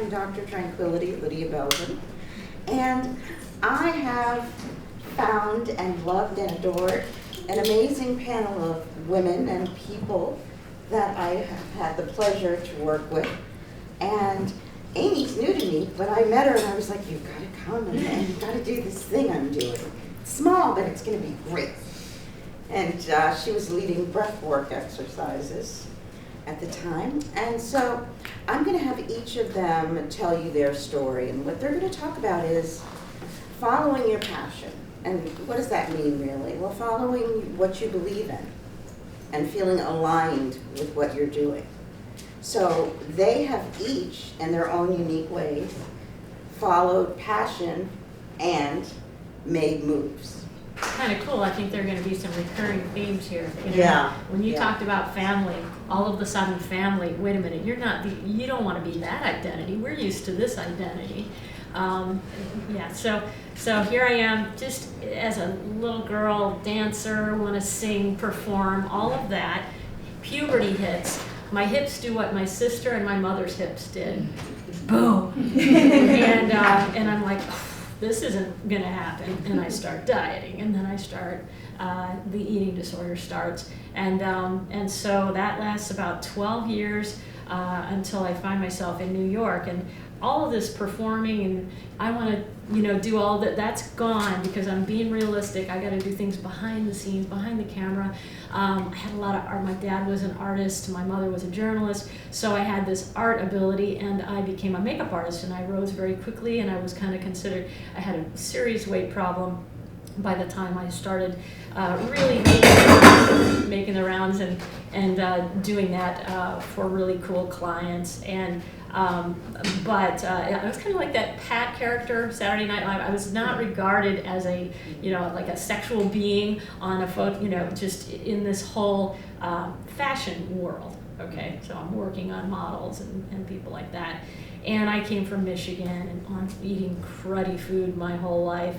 I'm Dr. Tranquility, Lydia Belgium, and I have found and loved and adored an amazing panel of women and people that I have had the pleasure to work with. And Amy's new to me, but I met her and I was like, you've got to come and you've got to do this thing I'm doing. It's small, but it's going to be great. And she was leading breathwork exercises at the time. And so I'm going to have each of them tell you their story. And what they're going to talk about is following your passion. And what does that mean, really? Well, following what you believe in and feeling aligned with what you're doing. So they have each, in their own unique ways, followed passion and made moves. Kind of cool. I think there are going to be some recurring themes here. You know? Yeah. When you talked about family, all of a sudden family, wait a minute, you don't want to be that identity. We're used to this identity. So here I am, just as a little girl, dancer, want to sing, perform, all of that. Puberty hits. My hips do what my sister and my mother's hips did. Boom. and I'm like, this isn't going to happen. And I start dieting, and then I start, the eating disorder starts. And so that lasts about 12 years until I find myself in New York. And all of this performing, and I want to, do all that. That's gone because I'm being realistic. I got to do things behind the scenes, behind the camera. I had a lot of art. My dad was an artist. My mother was a journalist. So I had this art ability, and I became a makeup artist. And I rose very quickly, and I was kind of considered. I had a serious weight problem by the time I started really making the rounds and doing that for really cool clients. And but I was kind of like that Pat character, Saturday Night Live. I was not regarded as a, like a sexual being on a photo, just in this whole fashion world. Okay, so I'm working on models and people like that. And I came from Michigan and on eating cruddy food my whole life.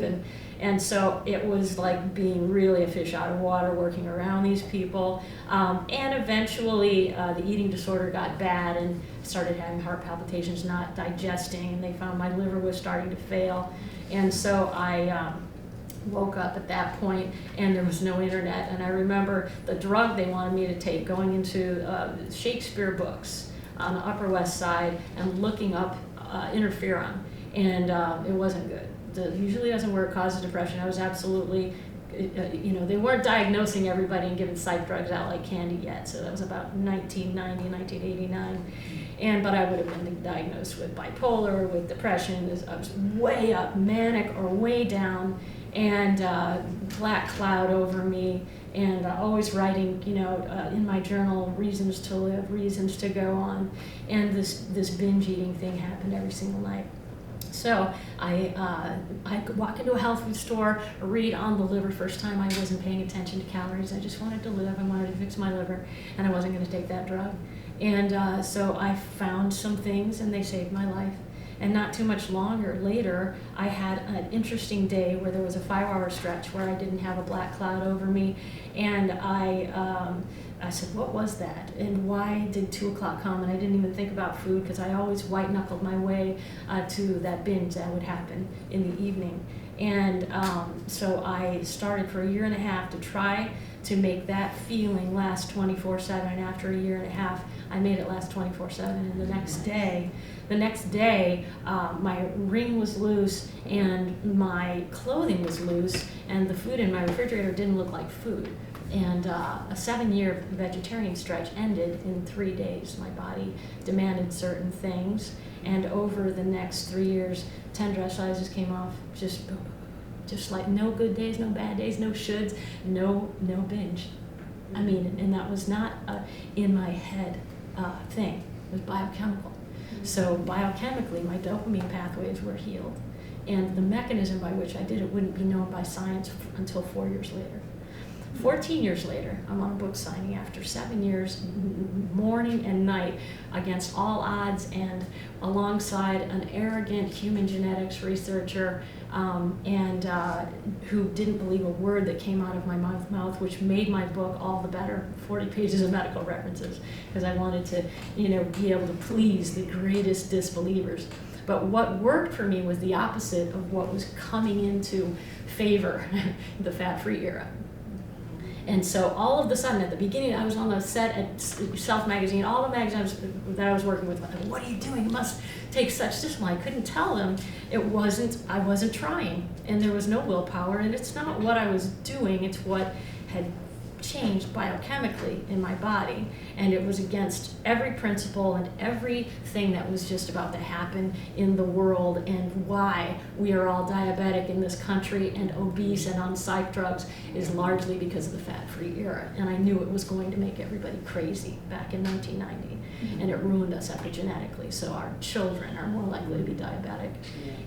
And so it was like being really a fish out of water, working around these people. And eventually the eating disorder got bad and started having heart palpitations, not digesting, and they found my liver was starting to fail. And so I woke up at that point, and there was no internet. And I remember the drug they wanted me to take, going into Shakespeare books on the Upper West Side and looking up interferon, and it wasn't good. It usually doesn't work, causes depression. I was absolutely, they weren't diagnosing everybody and giving psych drugs out like candy yet, so that was about 1990, 1989. But I would have been diagnosed with bipolar, with depression. I was way up, manic, or way down, and black cloud over me. And always writing, in my journal, reasons to live, reasons to go on. And this binge eating thing happened every single night. So I walk into a health food store, read on the liver. First time I wasn't paying attention to calories. I just wanted to live. I wanted to fix my liver, and I wasn't going to take that drug. And so I found some things, and they saved my life. And not too much longer later, I had an interesting day where there was a 5-hour stretch where I didn't have a black cloud over me. And I said, what was that? And why did 2 o'clock come? And I didn't even think about food because I always white-knuckled my way to that binge that would happen in the evening. And so I started for 1.5 years to try to make that feeling last 24/7. And after 1.5 years, I made it last 24/7. And the next day, my ring was loose and my clothing was loose, and the food in my refrigerator didn't look like food. And a 7-year vegetarian stretch ended in 3 days. My body demanded certain things, and over the next 3 years, 10 dress sizes came off, just like no good days, no bad days, no shoulds, no binge. I mean, and that was not in my head thing. It was biochemical. So biochemically, my dopamine pathways were healed, and the mechanism by which I did it wouldn't be known by science until 4 years later. 14 years later, I'm on a book signing after 7 years, morning and night, against all odds, and alongside an arrogant human genetics researcher who didn't believe a word that came out of my mouth, which made my book all the better, 40 pages of medical references, because I wanted to, be able to please the greatest disbelievers. But what worked for me was the opposite of what was coming into favor, the fat-free era. And so all of a sudden, at the beginning, I was on the set at Self Magazine, all the magazines that I was working with, what are you doing? You must take such discipline. I couldn't tell them I wasn't trying, and there was no willpower, and it's not what I was doing, it's what had changed biochemically in my body, and it was against every principle and everything that was just about to happen in the world, and why we are all diabetic in this country and obese and on psych drugs is largely because of the fat-free era. And I knew it was going to make everybody crazy back in 1990, and it ruined us epigenetically, so our children are more likely to be diabetic.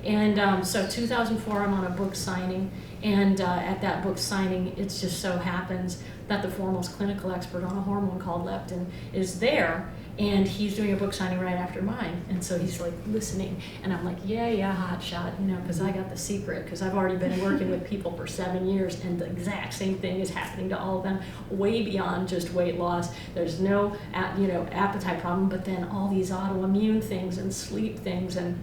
And so 2004, I'm on a book signing, and at that book signing, it just so happens that the foremost clinical expert on a hormone called leptin is there, and he's doing a book signing right after mine. And so he's like listening, and I'm like, yeah, hot shot, because I got the secret, because I've already been working with people for 7 years, and the exact same thing is happening to all of them, way beyond just weight loss. There's no, appetite problem, but then all these autoimmune things and sleep things and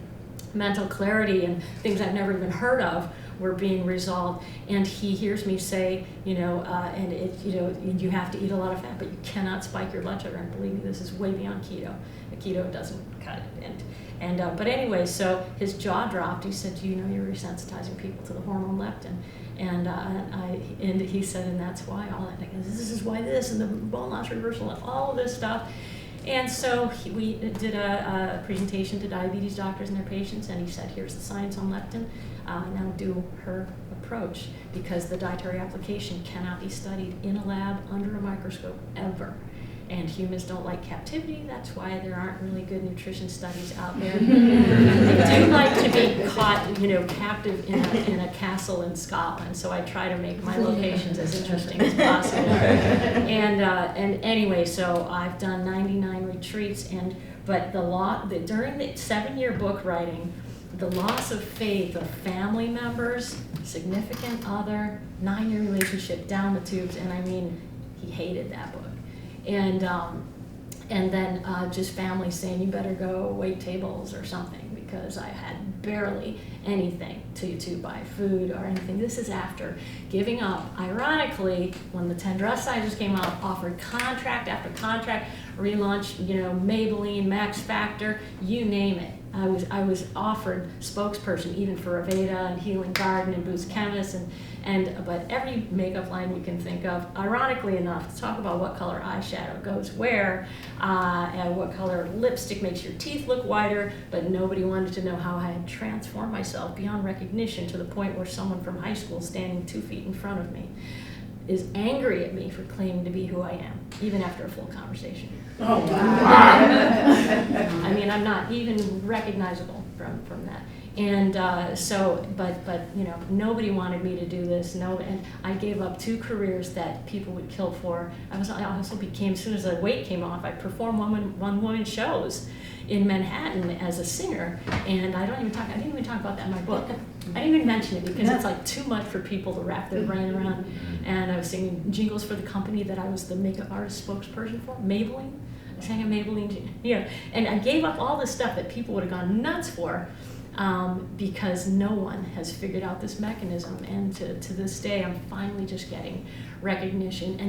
mental clarity and things I've never even heard of were being resolved. And he hears me say, you have to eat a lot of fat, but you cannot spike your blood sugar. And believe me, this is way beyond keto. Keto doesn't cut it. But anyway, so his jaw dropped. He said, you're resensitizing people to the hormone leptin. And he said, and that's why all that. This is why this, and the bone loss reversal, and all of this stuff. And so we did a presentation to diabetes doctors and their patients, and he said, here's the science on leptin, now do her approach, because the dietary application cannot be studied in a lab under a microscope ever. And humans don't like captivity, that's why there aren't really good nutrition studies out there. They do like to be caught, captive in a castle in Scotland, so I try to make my locations as interesting as possible. And anyway, so I've done 99 retreats, but during the 7-year book writing, the loss of faith of family members, significant other, 9-year relationship down the tubes, and I mean, he hated that book. And then just family saying, you better go wait tables or something, because I had barely anything to buy food or anything. This is after giving up. Ironically, when the 10 dress sizes came out, offered contract after contract, relaunched, Maybelline, Max Factor, you name it. I was offered spokesperson even for Aveda and Healing Garden and Boots Chemist but every makeup line you can think of. Ironically enough, to talk about what color eyeshadow goes where, and what color lipstick makes your teeth look whiter, but nobody wanted to know how I had transformed myself beyond recognition to the point where someone from high school standing 2 feet in front of me is angry at me for claiming to be who I am, even after a full conversation. Oh, wow. I mean, I'm not even recognizable from that. And but nobody wanted me to do this. And I gave up 2 careers that people would kill for. I also became, as soon as the weight came off, I performed one-woman shows in Manhattan as a singer, and I didn't even talk about that in my book. I didn't even mention it because it's like too much for people to wrap their brain around. And I was singing jingles for the company that I was the makeup artist spokesperson for, Maybelline. I sang a Maybelline, and I gave up all this stuff that people would have gone nuts for, because no one has figured out this mechanism. And to this day, I'm finally just getting recognition.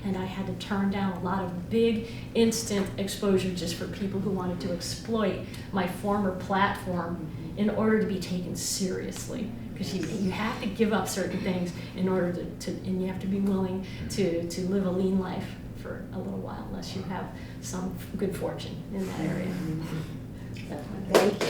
And I had to turn down a lot of big instant exposure just for people who wanted to exploit my former platform in order to be taken seriously. Because you have to give up certain things in order and you have to be willing to live a lean life for a little while, unless you have some good fortune in that area. Thank